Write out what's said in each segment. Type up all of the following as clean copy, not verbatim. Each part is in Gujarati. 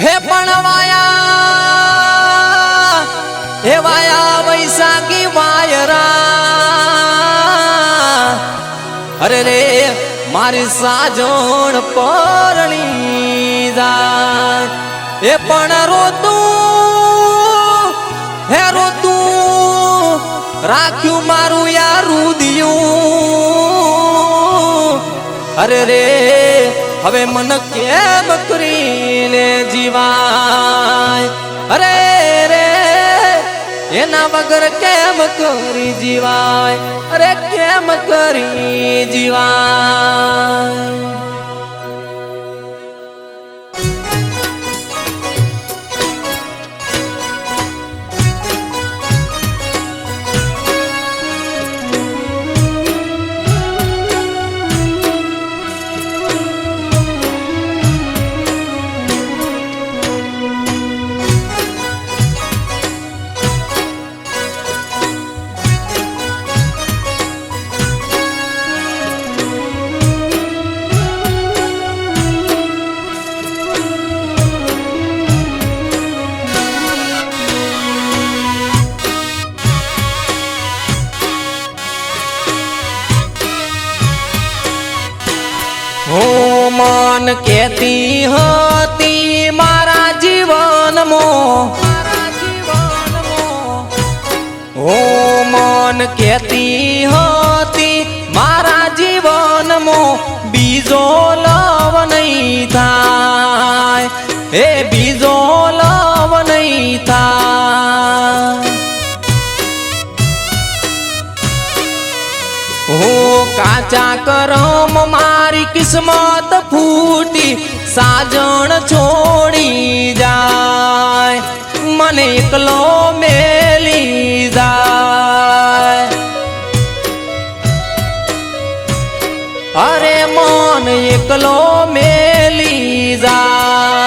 હે પણ વાયા હે વાયા વૈશાખી વાયરા અરે રે મારી સાજણ પરણી જાય એ પણ રોતું હે રોતું રાખ્યું મારું યારું દિયું અરે રે હવે મન કેમ કરીને જીવાય અરે રે એના વગર કેમ કરી જીવાય અરે કેમ કરી જીવાય મન કેતી હતી મારા જીવનમાં હો મન કેતી હતી મારા જીવનમાં બીજો લવ નહીં થાય એ બીજો લવ નહીં થાય હો કાચા કરમ મારી કિસ્મત ફૂટી સાજણ છોડી જાય મને એકલો મેલી જાય અરે મન એકલો મેલી જાય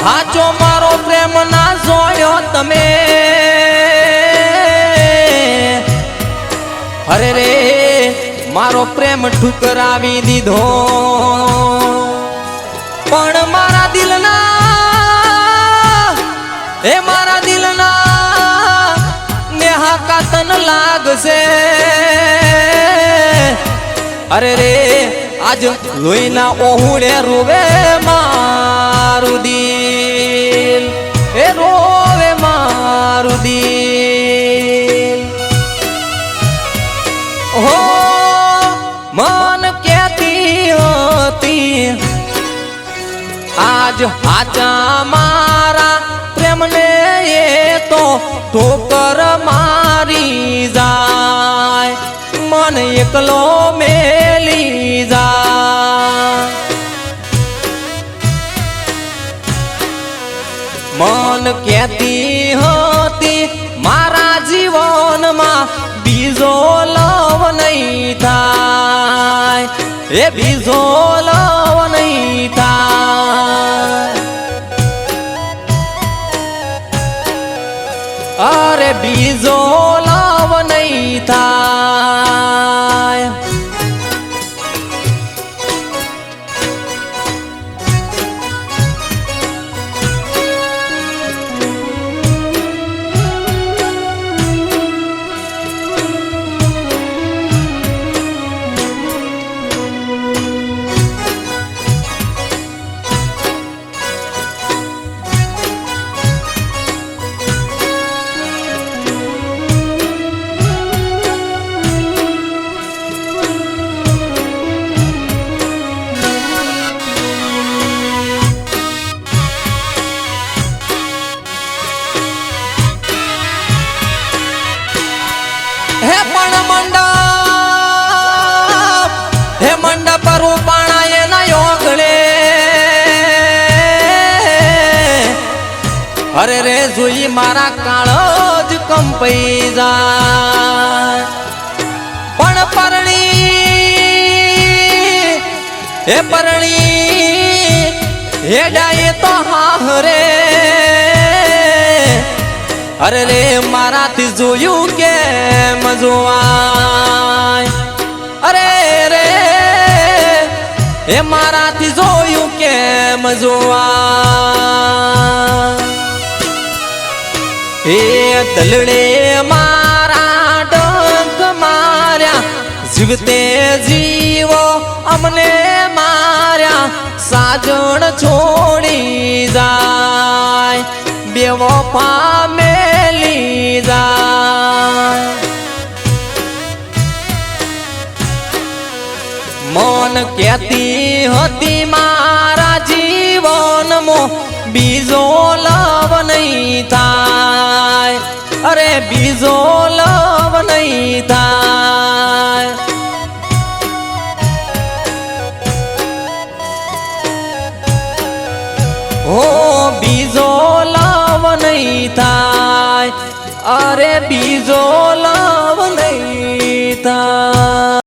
હાચો મારો પ્રેમ ના જોયો તમે અરે રે મારો પ્રેમ ઠુકરાવી દીધો પણ મારા દિલના નેહા કાતન લાગશે અરે રે આજ લોહીના ઓહુડે રોવે મારું દિલ એ રોવે મારું દિલ હો મન કેતી હતી આજ હાચા મારા પ્રેમને એ તો ઠોકર મારી જાય મન એકલો મેલી જાય મન કેતી હતી મારા જીવનમાં બીજો લવ નહીં થાય એ બીજો લવ નહીં થાય અરે બીજો લવ નહીં થાય અરે રે જોઈ મારા કાળો જ કંપાઈ જાય પણ પરણી હેડાએ તો હારે અરે રે મારાથી જોયું કેમ જોવાય અરે રે એ મારાથી જોયું કેમ જોવાય એ દલડે મારા ડંક માર્યા જીવતે જીવો અમને માર્યા સાજણ છોડી જાય બેવફા મેલી જાય મન કહેતી હતી મારા જીવનમાં બીજો લવ નહીં થાય અરે બીજો લવ નહીં થાય હો બીજો લવ નહીં થાય અરે બીજો લવ નહીં થાય